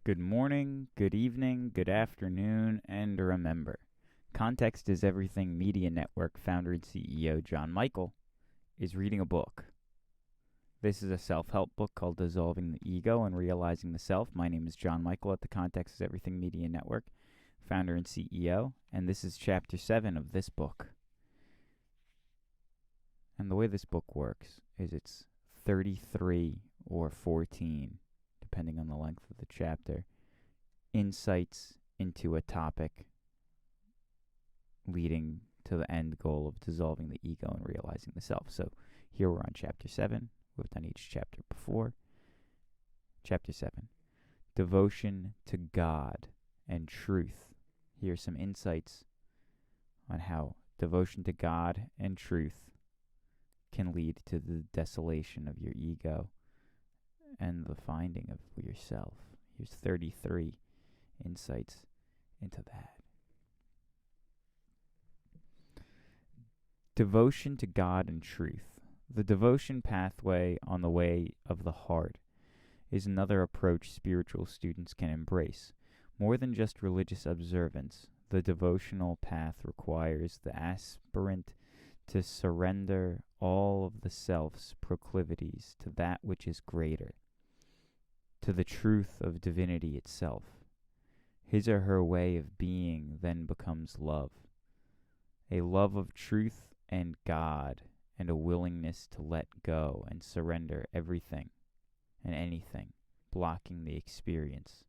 Good morning, good evening, good afternoon, and remember, Context is Everything Media Network founder and CEO John Michael is reading a book. This is a self-help book called Dissolving the Ego and Realizing the Self. My name is John Michael at the Context is Everything Media Network, founder and CEO, and this is chapter 7 of this book. And the way this book works is it's 33 or 14, depending on the length of the chapter, insights into a topic leading to the end goal of dissolving the ego and realizing the self. So here we're on chapter 7. We've done each chapter before. Chapter 7, Devotion to God and Truth. Here are some insights on how devotion to God and truth can lead to the desolation of your ego and the finding of yourself. Here's 33 insights into that. Devotion to God and truth. The devotion pathway on the way of the heart is another approach spiritual students can embrace. More than just religious observance, the devotional path requires the aspirant to surrender all of the self's proclivities to that which is greater, to the truth of divinity itself. His or her way of being then becomes love, a love of truth and God, and a willingness to let go and surrender everything and anything blocking the experience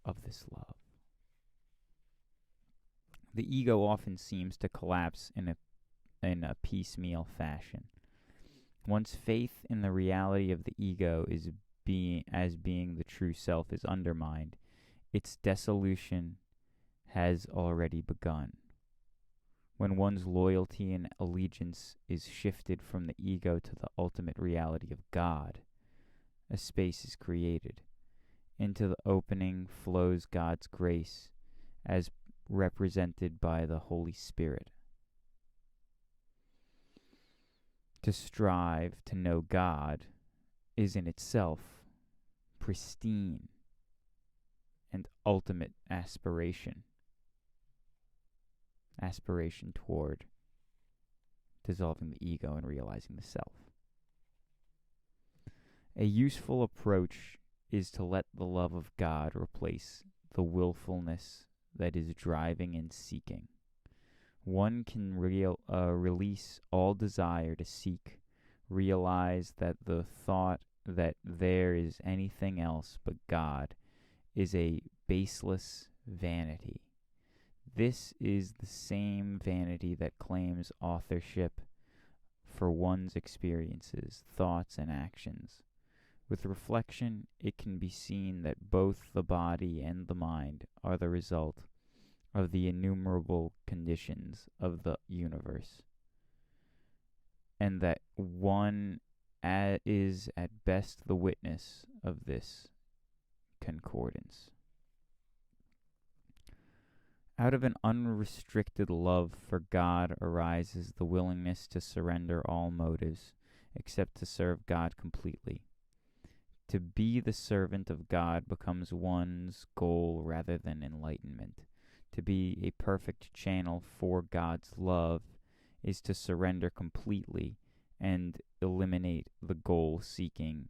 of this love. The ego often seems to collapse in a piecemeal fashion. Once faith in the reality of the ego is being the true self is undermined, its dissolution has already begun. When one's loyalty and allegiance is shifted from the ego to the ultimate reality of God, a space is created. Into the opening flows God's grace as represented by the Holy Spirit. To strive to know God is in itself pristine and ultimate aspiration toward dissolving the ego and realizing the self. A useful approach is to let the love of God replace the willfulness that is driving and seeking. One can release all desire to seek, realize that the thought that there is anything else but God is a baseless vanity. This is the same vanity that claims authorship for one's experiences, thoughts, and actions. With reflection, it can be seen that both the body and the mind are the result of the innumerable conditions of the universe, and that one is at best the witness of this concordance. Out of an unrestricted love for God arises the willingness to surrender all motives except to serve God completely. To be the servant of God becomes one's goal rather than enlightenment. To be a perfect channel for God's love is to surrender completely and eliminate the goal-seeking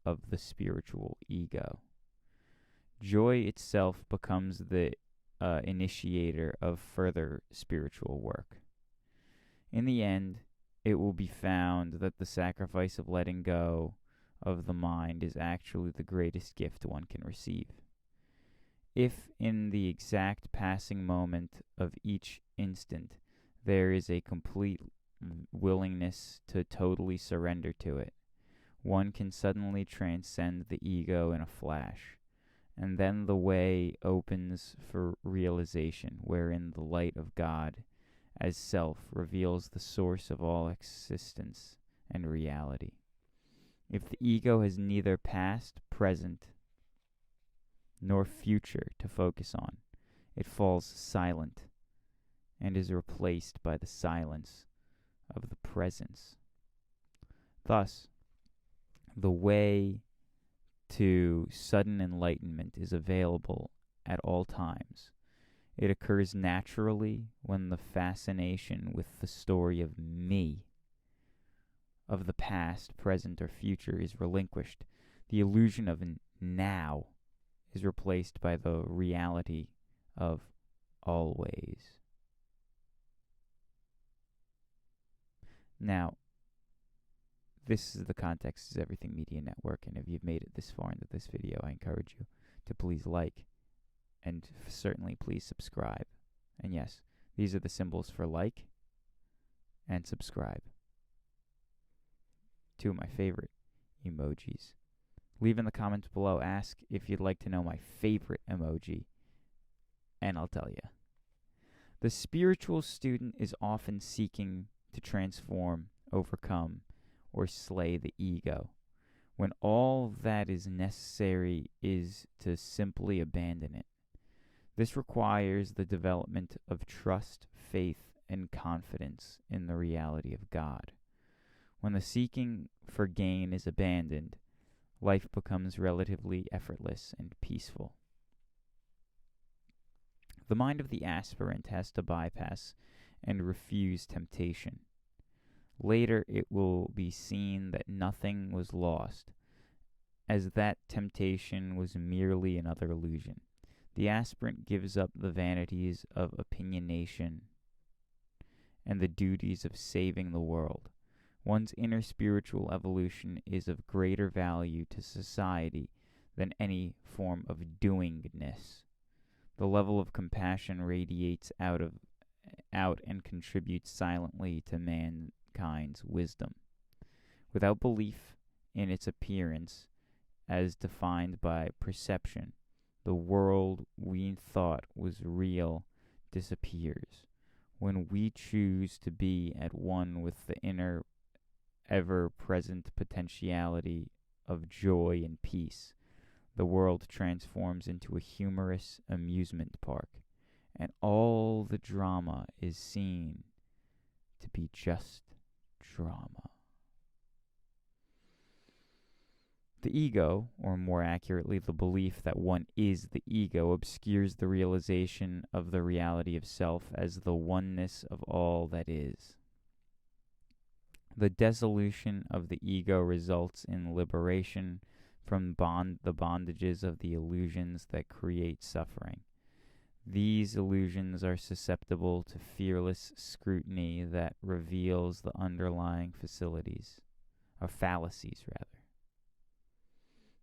of the spiritual ego. Joy itself becomes the initiator of further spiritual work. In the end, it will be found that the sacrifice of letting go of the mind is actually the greatest gift one can receive. If in the exact passing moment of each instant there is a complete willingness to totally surrender to it, one can suddenly transcend the ego in a flash, and then the way opens for realization, wherein the light of God as self reveals the source of all existence and reality. If the ego has neither past, present, nor future to focus on, it falls silent and is replaced by the silence of the presence. Thus, the way to sudden enlightenment is available at all times. It occurs naturally when the fascination with the story of me, of the past, present, or future is relinquished. The illusion of now is replaced by the reality of always. Now, this is the Context is Everything Media Network, and if you've made it this far into this video, I encourage you to please like and certainly please subscribe. And yes, these are the symbols for like and subscribe. Two of my favorite emojis. Leave in the comments below, ask if you'd like to know my favorite emoji, and I'll tell you. The spiritual student is often seeking to transform, overcome, or slay the ego, when all that is necessary is to simply abandon it. This requires the development of trust, faith, and confidence in the reality of God. When the seeking for gain is abandoned, life becomes relatively effortless and peaceful. The mind of the aspirant has to bypass and refuse temptation. Later it will be seen that nothing was lost, as that temptation was merely another illusion. The aspirant gives up the vanities of opinionation and the duties of saving the world. One's inner spiritual evolution is of greater value to society than any form of doingness. The level of compassion radiates out and contributes silently to mankind's wisdom. Without belief in its appearance as defined by perception, the world we thought was real disappears. When we choose to be at one with the inner, ever-present potentiality of joy and peace, the world transforms into a humorous amusement park, and all the drama is seen to be just drama. The ego, or more accurately, the belief that one is the ego, obscures the realization of the reality of self as the oneness of all that is. The dissolution of the ego results in liberation from the bondages of the illusions that create suffering. These illusions are susceptible to fearless scrutiny that reveals the underlying fallacies.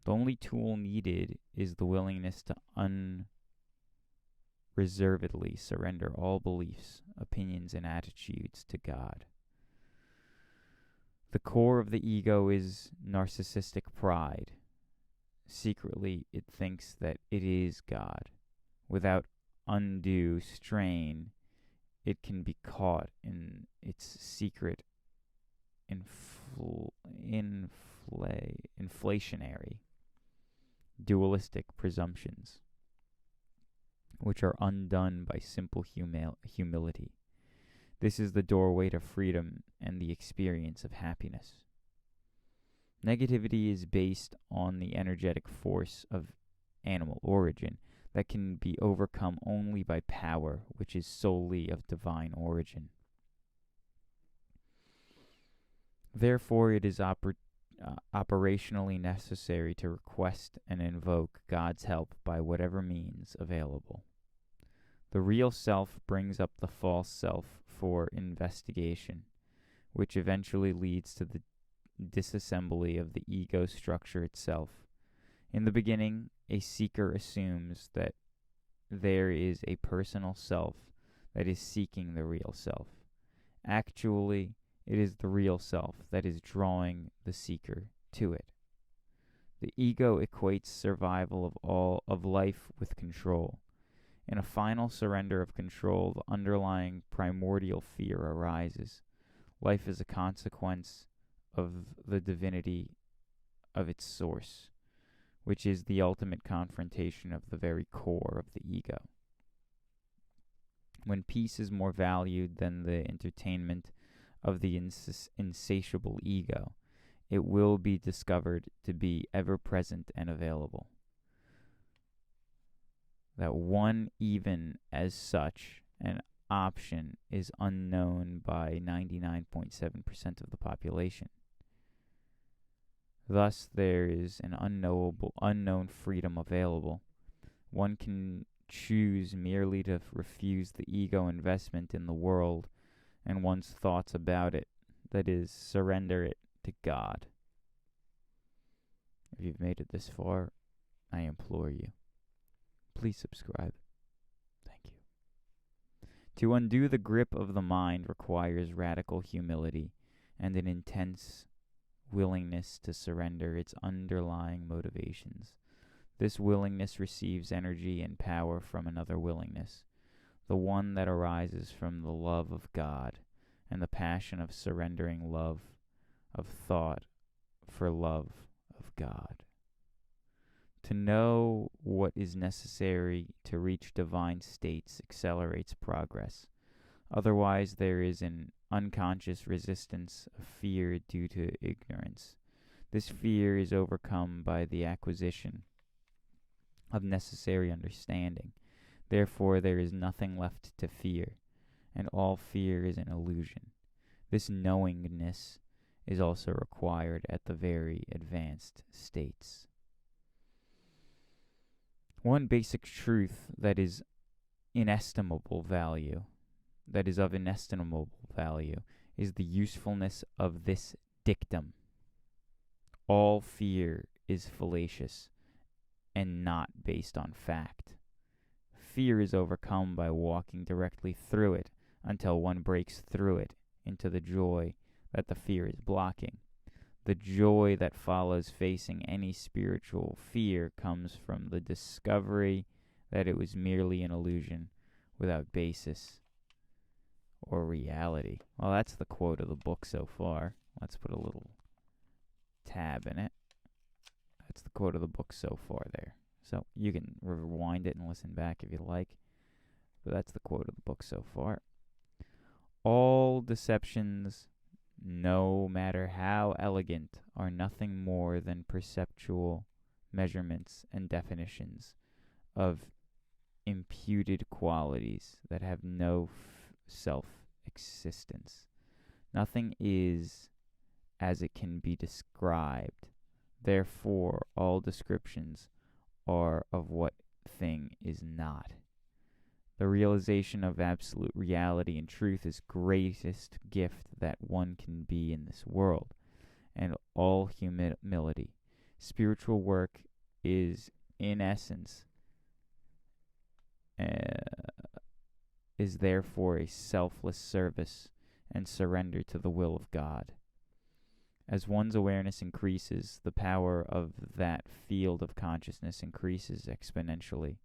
The only tool needed is the willingness to unreservedly surrender all beliefs, opinions, and attitudes to God. The core of the ego is narcissistic pride. Secretly, it thinks that it is God. Without undue strain, it can be caught in its secret inflationary, dualistic presumptions, which are undone by simple humility. This is the doorway to freedom and the experience of happiness. Negativity is based on the energetic force of animal origin that can be overcome only by power, which is solely of divine origin. Therefore, it is operationally necessary to request and invoke God's help by whatever means available. The real self brings up the false self for investigation, which eventually leads to the disassembly of the ego structure itself. In the beginning, a seeker assumes that there is a personal self that is seeking the real self. Actually, it is the real self that is drawing the seeker to it. The ego equates survival of life with control. In a final surrender of control, the underlying primordial fear arises. Life is a consequence of the divinity of its source, which is the ultimate confrontation of the very core of the ego. When peace is more valued than the entertainment of the insatiable ego, it will be discovered to be ever present and available. That one, even as such, an option is unknown by 99.7% of the population. Thus, there is an unknown freedom available. One can choose merely to refuse the ego investment in the world and one's thoughts about it, that is, surrender it to God. If you've made it this far, I implore you, please subscribe. Thank you. To undo the grip of the mind requires radical humility and an intense willingness to surrender its underlying motivations. This willingness receives energy and power from another willingness, the one that arises from the love of God and the passion of surrendering love of thought for love of God. To know what is necessary to reach divine states accelerates progress. Otherwise, there is an unconscious resistance of fear due to ignorance. This fear is overcome by the acquisition of necessary understanding. Therefore, there is nothing left to fear, and all fear is an illusion. This knowingness is also required at the very advanced states. One basic truth that is of inestimable value, is the usefulness of this dictum. All fear is fallacious and not based on fact. Fear is overcome by walking directly through it until one breaks through it into the joy that the fear is blocking. The joy that follows facing any spiritual fear comes from the discovery that it was merely an illusion without basis or reality. Well, that's the quote of the book so far. Let's put a little tab in it. That's the quote of the book so far there. So you can rewind it and listen back if you like. But that's the quote of the book so far. All deceptions, no matter how elegant, are nothing more than perceptual measurements and definitions of imputed qualities that have no self-existence. Nothing is as it can be described. Therefore, all descriptions are of what thing is not. The realization of absolute reality and truth is greatest gift that one can be in this world, and all humility. Spiritual work is, in essence, is therefore a selfless service and surrender to the will of God. As one's awareness increases, the power of that field of consciousness increases exponentially,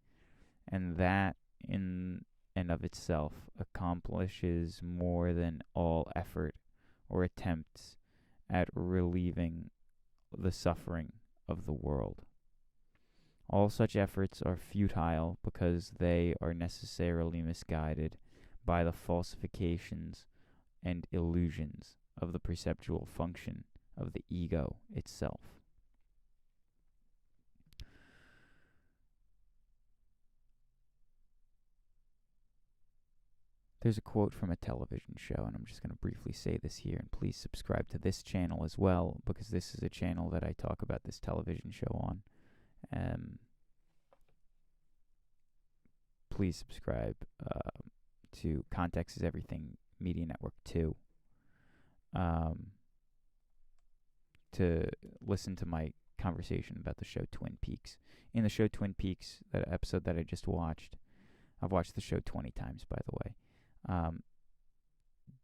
and that in and of itself accomplishes more than all effort or attempts at relieving the suffering of the world. All such efforts are futile because they are necessarily misguided by the falsifications and illusions of the perceptual function of the ego itself. There's a quote from a television show, and I'm just going to briefly say this here, and please subscribe to this channel as well, because this is a channel that I talk about this television show on. Please subscribe to Context is Everything Media Network 2 to listen to my conversation about the show Twin Peaks. In the show Twin Peaks, that episode that I just watched, I've watched the show 20 times, by the way.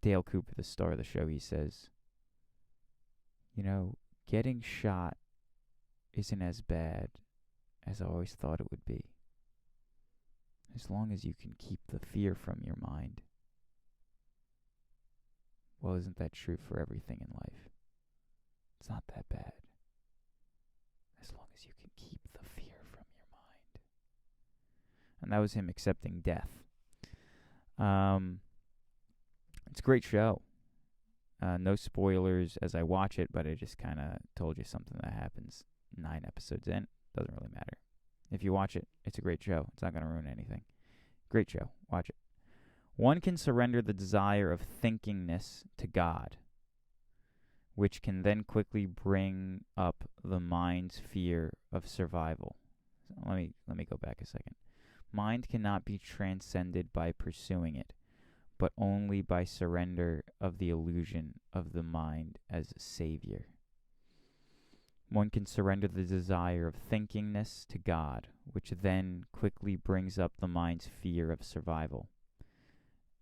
Dale Cooper, the star of the show, he says, getting shot isn't as bad as I always thought it would be. As long as you can keep the fear from your mind. Well, isn't that true for everything in life? It's not that bad. As long as you can keep the fear from your mind. And that was him accepting death. It's a great show. No spoilers as I watch it, but I just kind of told you something that happens 9 episodes in. Doesn't really matter. If you watch it, it's a great show. It's not going to ruin anything. Great show. Watch it. One can surrender the desire of thinkingness to God, which can then quickly bring up the mind's fear of survival. So let me go back a second. Mind cannot be transcended by pursuing it, but only by surrender of the illusion of the mind as savior. One can surrender the desire of thinkingness to God, which then quickly brings up the mind's fear of survival.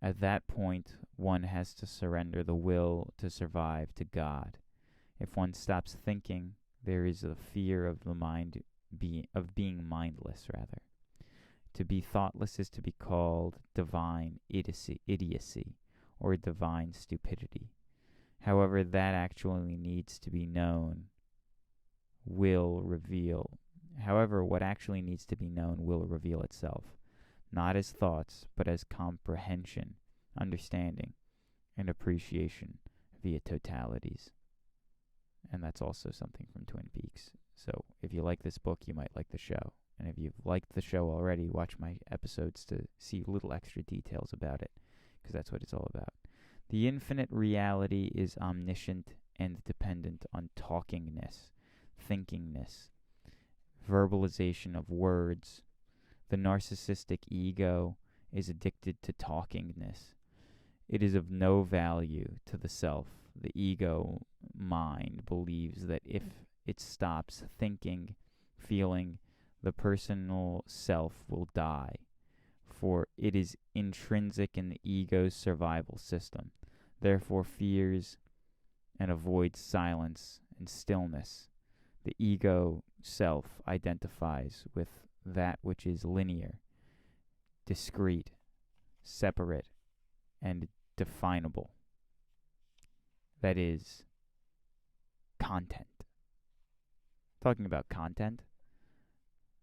At that point, one has to surrender the will to survive to God. If one stops thinking, there is a fear of the mind being mindless, rather. To be thoughtless is to be called divine idiocy or divine stupidity. However, that actually needs to be known will reveal. However, what actually needs to be known will reveal itself, not as thoughts, but as comprehension, understanding, and appreciation via totalities. And that's also something from Twin Peaks. So if you like this book, you might like the show. And if you've liked the show already, watch my episodes to see little extra details about it, because that's what it's all about. The infinite reality is omniscient and dependent on talkingness, thinkingness, verbalization of words. The narcissistic ego is addicted to talkingness. It is of no value to the self. The ego mind believes that if it stops thinking, feeling, the personal self will die, for it is intrinsic in the ego's survival system, therefore fears and avoids silence and stillness. The ego self identifies with that which is linear, discrete, separate, and definable. That is content. Talking about content,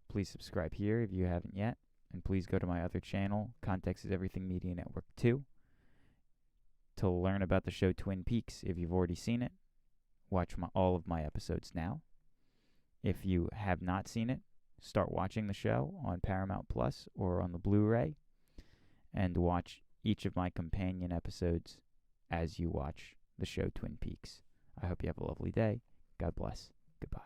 please subscribe here if you haven't yet, and please go to my other channel, Context is Everything Media Network 2, to learn about the show Twin Peaks. If you've already seen it, watch all of my episodes now. If you have not seen it, start watching the show on Paramount Plus or on the Blu-ray, and watch each of my companion episodes as you watch the show Twin Peaks. I hope you have a lovely day. God bless. Goodbye.